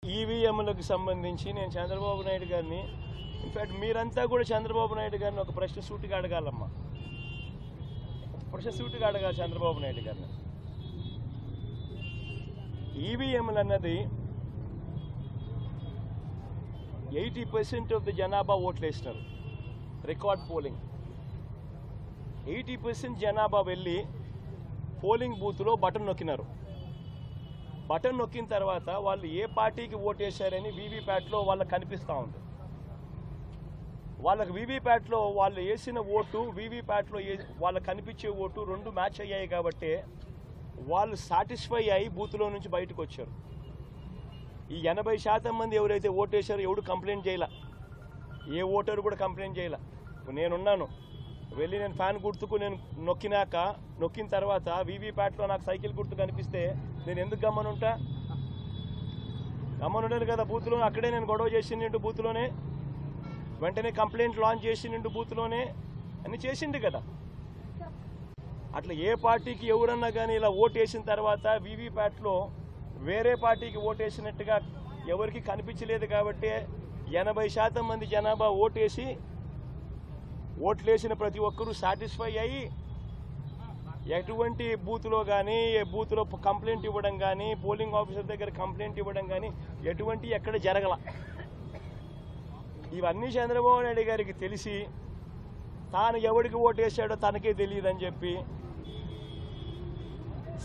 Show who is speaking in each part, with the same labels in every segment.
Speaker 1: ఈవీఎంలకు సంబంధించి నేను చంద్రబాబు నాయుడు గారిని ఇన్ఫాక్ట్ మీరంతా కూడా చంద్రబాబు నాయుడు గారిని ఒక ప్రశ్న సూటిగా అడగాలమ్మా. ప్రశ్న సూటిగా అడగాలి చంద్రబాబు నాయుడు గారిని. ఈవీఎంలు అన్నది 80% ఆఫ్ ది జనాభా ఓట్లు వేసినారు. రికార్డ్ పోలింగ్ 80% జనాభా వెళ్ళి పోలింగ్ బూత్లో బటన్ నొక్కినారు. బటన్ నొక్కిన తర్వాత వాళ్ళు ఏ పార్టీకి ఓటు వేశారని వీవీప్యాట్లో వాళ్ళకి కనిపిస్తూ ఉంది. వాళ్ళకి వీవీప్యాట్లో వాళ్ళు వేసిన ఓటు వీవీప్యాట్లో వాళ్ళకి కనిపించే ఓటు రెండు మ్యాచ్ అయ్యాయి కాబట్టి వాళ్ళు సాటిస్ఫై అయ్యి బూత్లో నుంచి బయటకు వచ్చారు. ఈ 80% మంది ఎవరైతే ఓటు వేశారో ఎవడు కంప్లైంట్ చేయలే, ఏ ఓటరు కూడా కంప్లైంట్ చేయలే. నేనున్నాను, వెళ్ళి నేను ఫ్యాన్ గుర్తుకు నేను నొక్కిన తర్వాత వీవీప్యాట్లో నాకు సైకిల్ గుర్తు కనిపిస్తే నేను ఎందుకు గమ్మనుంటా? గమ్మనుండను కదా. బూత్లో అక్కడే నేను గొడవ చేసిండు, బూత్లోనే వెంటనే కంప్లైంట్ లాంచ్ చేసిండు, బూత్లోనే అన్ని చేసిండు కదా. అట్లా ఏ పార్టీకి ఎవరన్నా కానీ ఇలా ఓటు వేసిన తర్వాత వీవీప్యాట్లో వేరే పార్టీకి ఓటు వేసినట్టుగా ఎవరికి కనిపించలేదు కాబట్టి 80% మంది జనాభా ఓట్లేసిన ప్రతి ఒక్కరూ సాటిస్ఫై అయ్యి ఎటువంటి బూత్లో కానీ బూత్లో కంప్లైంట్ ఇవ్వడం కానీ పోలింగ్ ఆఫీసర్ దగ్గర కంప్లైంట్ ఇవ్వడం కానీ ఎటువంటి ఎక్కడ జరగల. ఇవన్నీ చంద్రబాబు నాయుడు గారికి తెలిసి తాను ఎవరికి ఓటు వేసాడో తనకే తెలియదని చెప్పి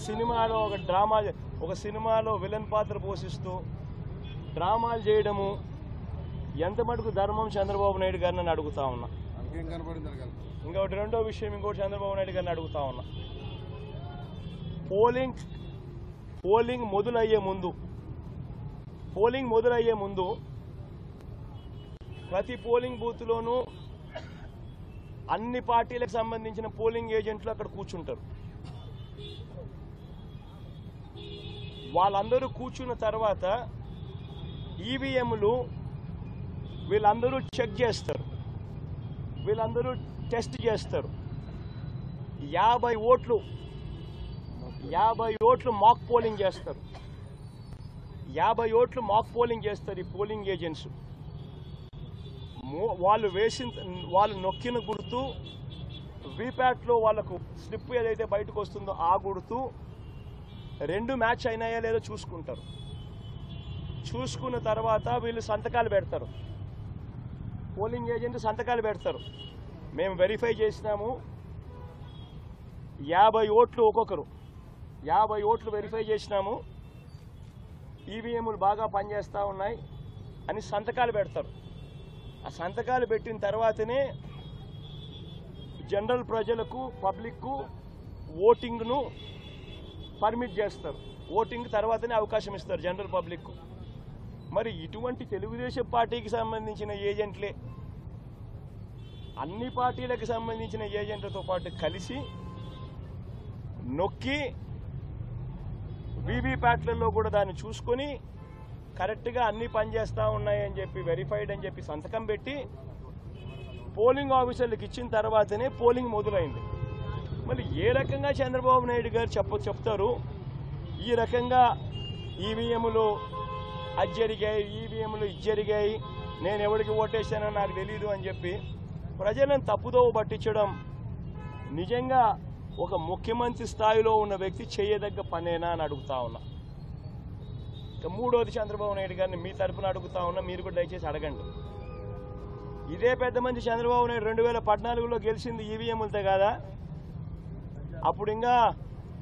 Speaker 1: సినిమాలో ఒక సినిమాలో విలన్ పాత్ర పోషిస్తూ డ్రామాలు చేయడము ఎంత మటుకు ధర్మం చంద్రబాబు నాయుడు గారిని అడుగుతా ఉన్నా. ఇంకొకటి రెండో విషయం చంద్రబాబు నాయుడు గారిని అడుగుతా ఉన్నా. పోలింగ్ మొదలయ్యే ముందు ప్రతి పోలింగ్ బూత్లోనూ అన్ని పార్టీలకు సంబంధించిన పోలింగ్ ఏజెంట్లు అక్కడ కూర్చుంటారు. వాళ్ళందరూ కూర్చున్న తర్వాత ఈవీఎంలు వీళ్ళందరూ చెక్ చేస్తారు, వీళ్ళందరూ టెస్ట్ చేస్తారు. 50 ఓట్లు మాక్ పోలింగ్ చేస్తారు. 50 ఓట్లు మాక్ పోలింగ్ చేస్తారు ఈ పోలింగ్ ఏజెంట్స్. వాళ్ళు నొక్కిన గుర్తు వీప్యాట్లో వాళ్ళకు స్లిప్ ఏదైతే బయటకు వస్తుందో ఆ గుర్తు రెండు మ్యాచ్ అయినాయా లేదో చూసుకుంటారు. చూసుకున్న తర్వాత వీళ్ళు సంతకాలు పెడతారు, పోలింగ్ ఏజెంట్ సంతకాలు పెడతారు. మేము వెరిఫై చేసినాము, 50 ఓట్లు ఒక్కొక్కరు 50 ఓట్లు వెరిఫై చేసినాము, ఈవీఎంలు బాగా పనిచేస్తూ ఉన్నాయి అని సంతకాలు పెడతారు. ఆ సంతకాలు పెట్టిన తర్వాతనే జనరల్ ప్రజలకు పబ్లిక్కు ఓటింగ్ను పర్మిట్ చేస్తారు. ఓటింగ్ తర్వాతనే అవకాశం ఇస్తారు జనరల్ పబ్లిక్కు. మరి ఇటువంటి తెలుగుదేశం పార్టీకి సంబంధించిన ఏజెంట్లే అన్ని పార్టీలకు సంబంధించిన ఏజెంట్లతో పాటు కలిసి నొక్కి వీవీప్యాట్లలో కూడా దాన్ని చూసుకొని కరెక్ట్గా అన్నీ పనిచేస్తూ ఉన్నాయని చెప్పి వెరిఫైడ్ అని చెప్పి సంతకం పెట్టి పోలింగ్ ఆఫీసర్లకు ఇచ్చిన తర్వాతనే పోలింగ్ మొదలైంది. మళ్ళీ ఏ రకంగా చంద్రబాబు నాయుడు గారు చెప్తారు ఈ రకంగా ఈవీఎంలు అది జరిగాయి, ఈవీఎంలు ఇది జరిగాయి, నేను ఎవరికి ఓటేసానో నాకు తెలీదు అని చెప్పి ప్రజలను తప్పుదోవ పట్టించడం నిజంగా ఒక ముఖ్యమంత్రి స్థాయిలో ఉన్న వ్యక్తి చేయదగ్గ పనేనా అని అడుగుతా ఉన్నా. ఇక మూడోది చంద్రబాబు నాయుడు గారిని మీ తరఫున అడుగుతా ఉన్నా, మీరు కూడా దయచేసి అడగండి. ఇదే పెద్ద మంది చంద్రబాబు నాయుడు 2014లో గెలిచింది ఈవీఎంలతో కాదా?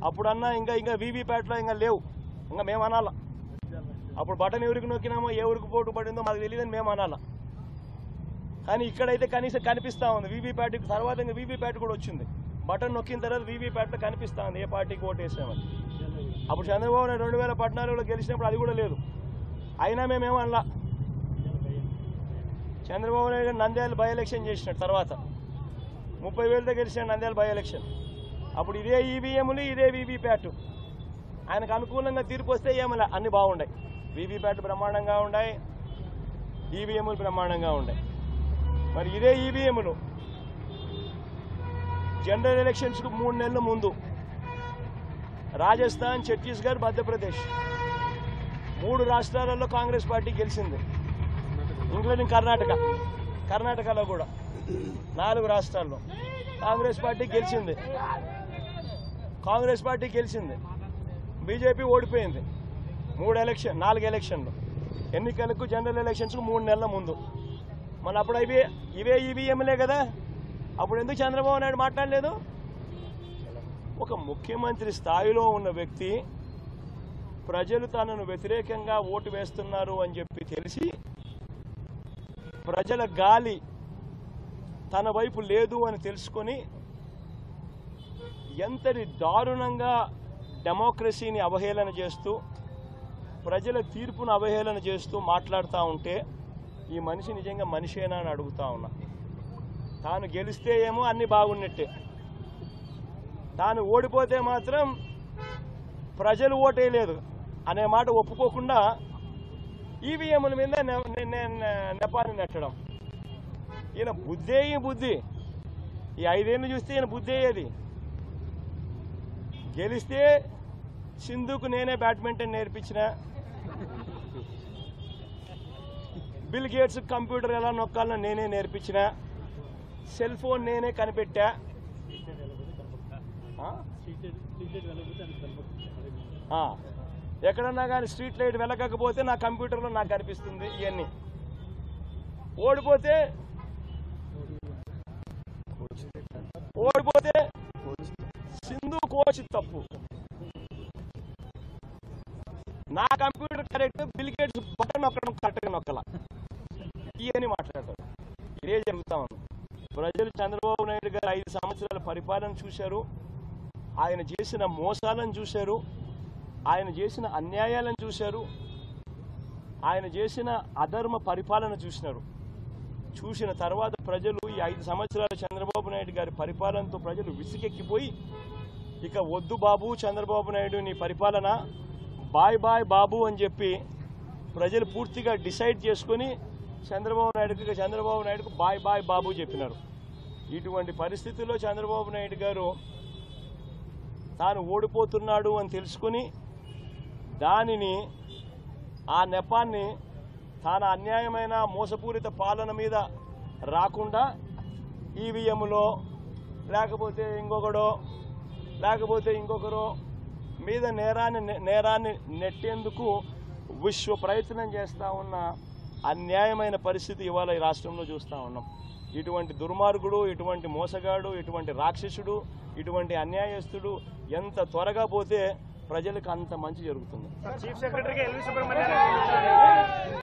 Speaker 1: అప్పుడన్నా ఇంకా వీవీప్యాట్లో ఇంకా లేవు, ఇంకా మేము అనాలా. అప్పుడు బటన్ ఎవరికి నొక్కినామో ఎవరికి పోటు పడిందో మాకు తెలియదని మేము అనాలా. కానీ ఇక్కడైతే కనీసం కనిపిస్తూ ఉంది. వీవీప్యాట్ తర్వాత ఇంకా వీవీప్యాట్ కూడా వచ్చింది. బటన్ నొక్కిన తర్వాత వీవీప్యాట్లో కనిపిస్తూ ఉంది ఏ పార్టీకి ఓటు వేసామని. అప్పుడు చంద్రబాబు నాయుడు 2014లో గెలిచినప్పుడు అది కూడా లేదు, అయినా మేమేమో అనలా. చంద్రబాబు నాయుడు నంద్యాల బై ఎలక్షన్ చేసినాడు, తర్వాత 30,000తో గెలిచినాడు నంద్యాల బై ఎలక్షన్. అప్పుడు ఇదే ఈవీఎంలు ఇదే వీవీప్యాట్ ఆయనకు అనుకూలంగా తీర్పు వస్తే ఏమలా అన్నీ బాగున్నాయి. వీవీప్యాట్ బ్రహ్మాండంగా ఉన్నాయి, ఈవీఎంలు బ్రహ్మాండంగా ఉన్నాయి. మరి ఇదే ఈవీఎంలు జనరల్ ఎలక్షన్స్కు 3 నెలల ముందు రాజస్థాన్, ఛత్తీస్గఢ్, మధ్యప్రదేశ్ 3 రాష్ట్రాలలో కాంగ్రెస్ పార్టీ గెలిచింది, ఇంక్లూడింగ్ కర్ణాటకలో కూడా 4 రాష్ట్రాల్లో కాంగ్రెస్ పార్టీ గెలిచింది. బీజేపీ ఓడిపోయింది 4 ఎలక్షన్లు, ఎన్నికలకు జనరల్ ఎలక్షన్స్కు 3 నెలల ముందు. మన అప్పుడు ఇవే ఈవీఎంలే కదా, అప్పుడు ఎందుకు చంద్రబాబు నాయుడు మాట్లాడలేదు? ఒక ముఖ్యమంత్రి స్థాయిలో ఉన్న వ్యక్తి ప్రజలు తనను వ్యతిరేకంగా ఓటు వేస్తున్నారు అని చెప్పి తెలిసి ప్రజల గాలి తన వైపు లేదు అని తెలుసుకొని ఎంతటి దారుణంగా డెమోక్రసీని అవహేళన చేస్తూ ప్రజల తీర్పును అవహేళన చేస్తూ మాట్లాడుతూ ఉంటే ఈ మనిషి నిజంగా మనిషేనా అని అడుగుతా ఉన్నా. తాను గెలిస్తే ఏమో అన్ని బాగున్నట్టే, తాను ఓడిపోతే మాత్రం ప్రజలు ఓటేయలేదు అనే మాట ఒప్పుకోకుండా ఈవీఎంల మీద నెపాన్ని నెట్టడం. ఈయన బుద్ధి ఈ 5 ఏళ్ళు చూస్తే ఈయన బుద్ధి అయ్యేది. గెలిస్తే సింధుకు నేనే బ్యాడ్మింటన్ నేర్పించిన, బిల్ గేట్స్ కంప్యూటర్ ఎలా నొక్కాలో నేనే నేర్పించిన, సెల్ ఫోన్ నేనే కనిపెట్టా. ఎక్కడన్నా కానీ స్ట్రీట్ లైట్ వెలగకపోతే నా కంప్యూటర్లో నాకు కనిపిస్తుంది. ఇవన్నీ ఓడిపోతే సింధు కోచ్ తప్పు, నా computer correct, bill gates button నొక్కడం కరెక్ట్గా నొక్కలా, ఇవన్నీ మాట్లాడతారు. ఇదే జరుగుతా ఉంది. ప్రజలు చంద్రబాబు నాయుడు గారు 5 సంవత్సరాల పరిపాలన చూశారు, ఆయన చేసిన మోసాలను చూశారు, ఆయన చేసిన అన్యాయాలను చూశారు, ఆయన చేసిన అధర్మ పరిపాలన చూసిన తర్వాత ప్రజలు ఈ 5 సంవత్సరాల చంద్రబాబు నాయుడు గారి పరిపాలనతో ప్రజలు విసిగెక్కిపోయి ఇక వద్దు బాబు చంద్రబాబు నాయుడు నీ పరిపాలన, బాయ్ బాయ్ బాబు అని చెప్పి ప్రజలు పూర్తిగా డిసైడ్ చేసుకొని చంద్రబాబు నాయుడుకు బాయ్ బాయ్ బాబు చెప్పినారు. ఇటువంటి పరిస్థితుల్లో చంద్రబాబు నాయుడు గారు తాను ఓడిపోతున్నాడు అని తెలుసుకుని దానిని ఆ నెపాన్ని తాను అన్యాయమైన మోసపూరిత పాలన మీద రాకుండా ఈవీఎంలో లేకపోతే ఇంకొకరో మీద నేరాన్ని నెట్టేందుకు విశ్వ ప్రయత్నం చేస్తూ ఉన్న అన్యాయమైన పరిస్థితి ఇవాళ ఈ రాష్ట్రంలో చూస్తూ ఉన్నాం. ఇటువంటి దుర్మార్గుడు, ఇటువంటి మోసగాడు, ఇటువంటి రాక్షసుడు, ఇటువంటి అన్యాయస్తుడు ఎంత త్వరగా పోతే ప్రజలకు అంత మంచి జరుగుతుంది.
Speaker 2: చీఫ్ సెక్రటరీగా ఎల్వి సుబ్రహ్మణ్యం